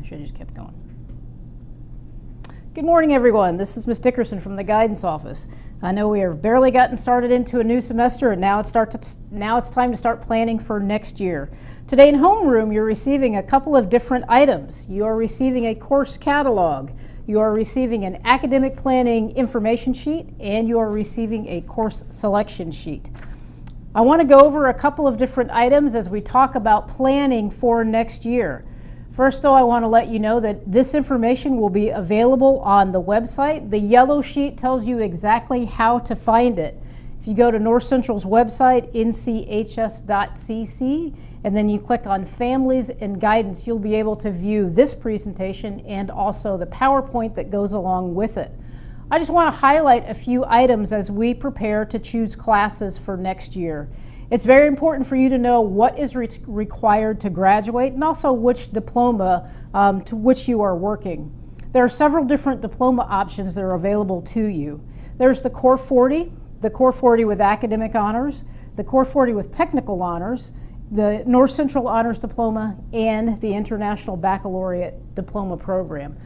I should have just kept going. Good morning, everyone. This is Ms. Dickerson from the guidance office. I know we have barely gotten started into a new semester, and now it's time to start planning for next year. Today in homeroom, you're receiving a couple of different items. You are receiving a course catalog, you are receiving an academic planning information sheet, and you are receiving a course selection sheet. I want to go over a couple of different items as we talk about planning for next year. First, though, I want to let you know that this information will be available on the website. The yellow sheet tells you exactly how to find it. If you go to North Central's website, nchs.cc, and then you click on Families and Guidance, you'll be able to view this presentation and also the PowerPoint that goes along with it. I just want to highlight a few items as we prepare to choose classes for next year. It's very important for you to know what is required to graduate and also which diploma to which you are working. There are several different diploma options that are available to you. There's the Core 40, the Core 40 with academic honors, the Core 40 with technical honors, the North Central Honors Diploma, and the International Baccalaureate Diploma Program.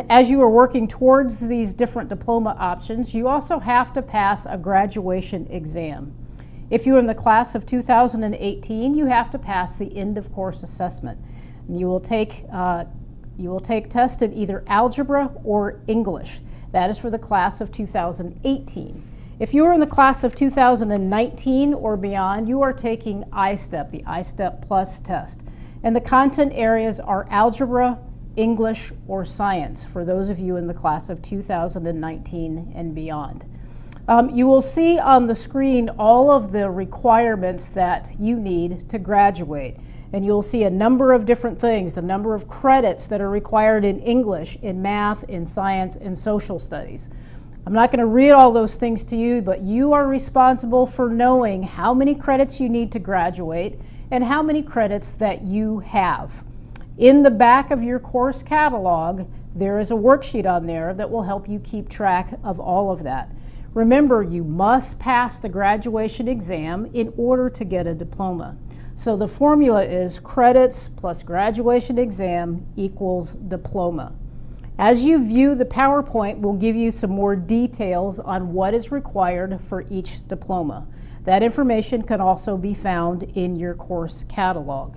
As you are working towards these different diploma options, you also have to pass a graduation exam. If you're in the class of 2018, you have to pass the end of course assessment. You will take tests in either algebra or English. That is for the class of 2018. If you are in the class of 2019 or beyond, you are taking I-STEP, the I-STEP Plus test. And the content areas are algebra, English, or science for those of you in the class of 2019 and beyond. You will see on the screen all of the requirements that you need to graduate. And you'll see a number of different things, the number of credits that are required in English, in math, in science, and social studies. I'm not going to read all those things to you, but you are responsible for knowing how many credits you need to graduate and how many credits that you have. In the back of your course catalog, there is a worksheet on there that will help you keep track of all of that. Remember, you must pass the graduation exam in order to get a diploma. So the formula is credits plus graduation exam equals diploma. As you view the PowerPoint, we'll give you some more details on what is required for each diploma. That information can also be found in your course catalog.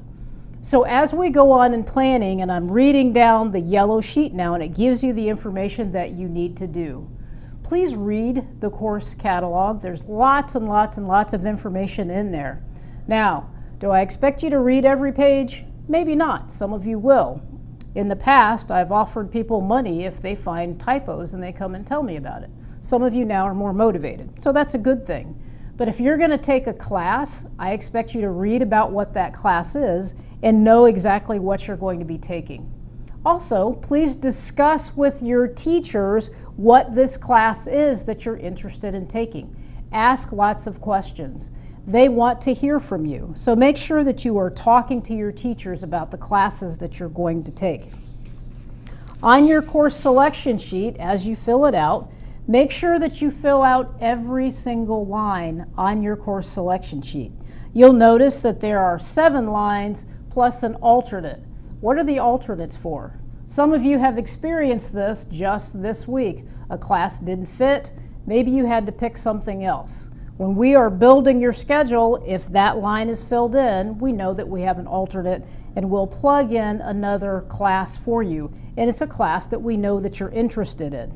So as we go on in planning, and I'm reading down the yellow sheet now, and it gives you the information that you need to do. Please read the course catalog. There's lots and lots and lots of information in there. Now, do I expect you to read every page? Maybe not. Some of you will. In the past, I've offered people money if they find typos and they come and tell me about it. Some of you now are more motivated, so that's a good thing. But if you're going to take a class, I expect you to read about what that class is and know exactly what you're going to be taking. Also, please discuss with your teachers what this class is that you're interested in taking. Ask lots of questions. They want to hear from you. So make sure that you are talking to your teachers about the classes that you're going to take. On your course selection sheet, as you fill it out, make sure that you fill out every single line on your course selection sheet. You'll notice that there are 7 lines plus an alternate. What are the alternates for? Some of you have experienced this just this week. A class didn't fit, maybe you had to pick something else. When we are building your schedule, if that line is filled in, we know that we have an alternate and we'll plug in another class for you. And it's a class that we know that you're interested in.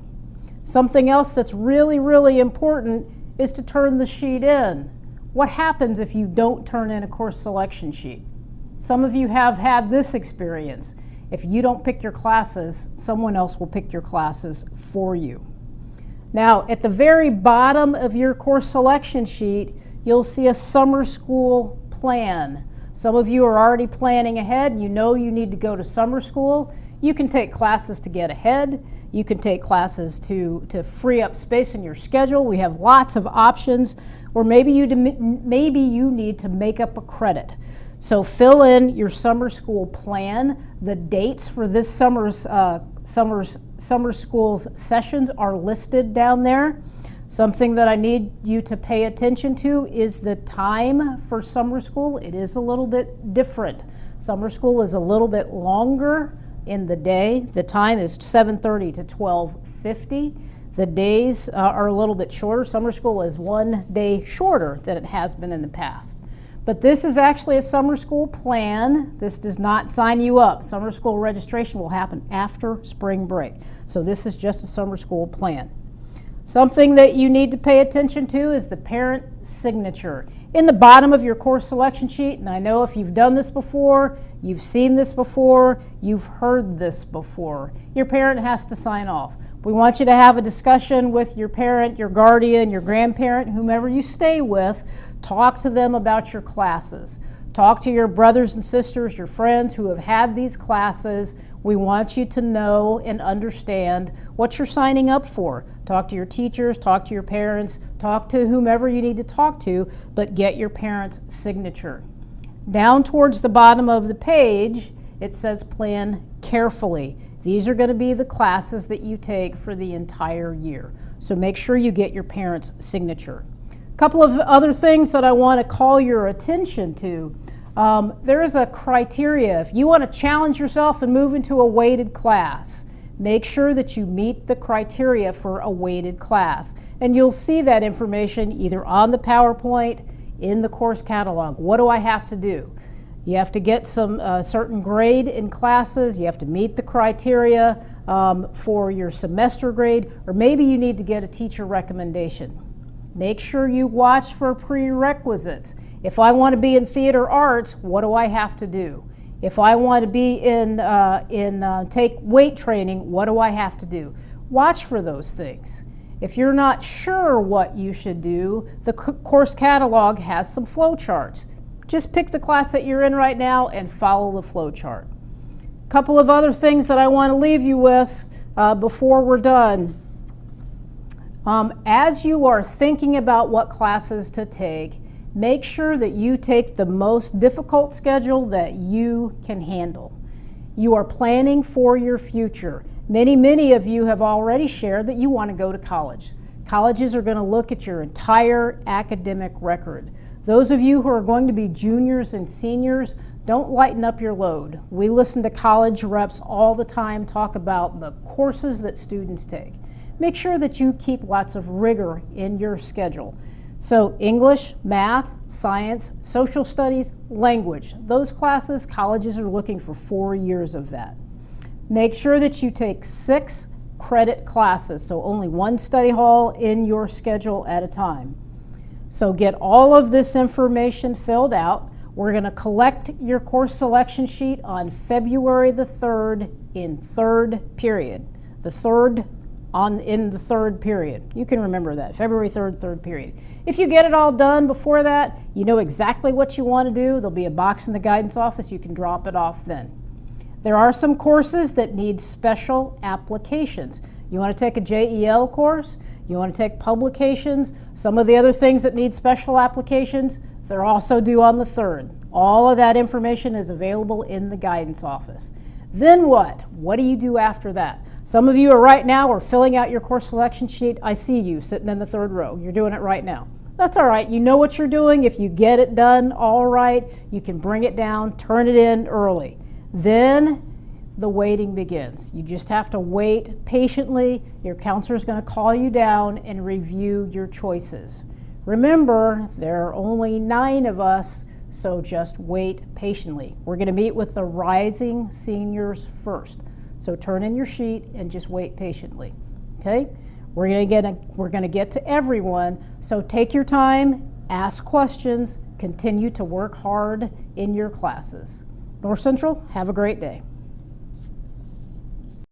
Something else that's really, really important is to turn the sheet in. What happens if you don't turn in a course selection sheet? Some of you have had this experience. If you don't pick your classes, someone else will pick your classes for you. Now, at the very bottom of your course selection sheet, you'll see a summer school plan. Some of you are already planning ahead. You know you need to go to summer school. You can take classes to get ahead. You can take classes to free up space in your schedule. We have lots of options. Or maybe you need to make up a credit. So fill in your summer school plan. The dates for this summer school's sessions are listed down there. Something that I need you to pay attention to is the time for summer school. It is a little bit different. Summer school is a little bit longer in the day. The time is 7:30 to 12:50. The days are a little bit shorter. Summer school is 1 day shorter than it has been in the past. But this is actually a summer school plan. This does not sign you up. Summer school registration will happen after spring break. So this is just a summer school plan. Something that you need to pay attention to is the parent signature. In the bottom of your course selection sheet, and I know if you've done this before, you've seen this before, you've heard this before, your parent has to sign off. We want you to have a discussion with your parent, your guardian, your grandparent, whomever you stay with. Talk to them about your classes. Talk to your brothers and sisters, your friends who have had these classes. We want you to know and understand what you're signing up for. Talk to your teachers, talk to your parents, talk to whomever you need to talk to, but get your parents' signature. Down towards the bottom of the page, it says plan carefully. These are going to be the classes that you take for the entire year. So make sure you get your parents' signature. A couple of other things that I want to call your attention to. There is a criteria. If you want to challenge yourself and move into a weighted class, make sure that you meet the criteria for a weighted class. And you'll see that information either on the PowerPoint, in the course catalog. What do I have to do? You have to get some certain grade in classes. You have to meet the criteria for your semester grade, or maybe you need to get a teacher recommendation. Make sure you watch for prerequisites. If I want to be in theater arts, what do I have to do? If I want to be take weight training, what do I have to do? Watch for those things. If you're not sure what you should do, the course catalog has some flow charts. Just pick the class that you're in right now and follow the flow chart. A couple of other things that I want to leave you with before we're done. As you are thinking about what classes to take, make sure that you take the most difficult schedule that you can handle. You are planning for your future. Many of you have already shared that you want to go to college. Colleges are going to look at your entire academic record. Those of you who are going to be juniors and seniors, don't lighten up your load. We listen to college reps all the time talk about the courses that students take. Make sure that you keep lots of rigor in your schedule. So English, math, science, social studies, language, those classes, colleges are looking for 4 years of that. Make sure that you take 6 credit classes, so only one study hall in your schedule at a time. So get all of this information filled out. We're going to collect your course selection sheet on February the 3rd in third period. The third in the third period. You can remember that, February 3rd, third period. If you get it all done before that, you know exactly what you want to do. There'll be a box in the guidance office. You can drop it off then. There are some courses that need special applications. You want to take a JEL course, you want to take publications, some of the other things that need special applications, they're also due on the 3rd. All of that information is available in the guidance office. Then what? What do you do after that? Some of you are right now are filling out your course selection sheet. I see you sitting in the 3rd row. You're doing it right now. That's all right. You know what you're doing. If you get it done all right, you can bring it down, turn it in early. Then the waiting begins. You just have to wait patiently. Your counselor is going to call you down and review your choices. Remember, there are only 9 of us, so just wait patiently. We're going to meet with the rising seniors first. So turn in your sheet and just wait patiently. Okay? We're going to get to everyone. So take your time, ask questions, continue to work hard in your classes. North Central, have a great day.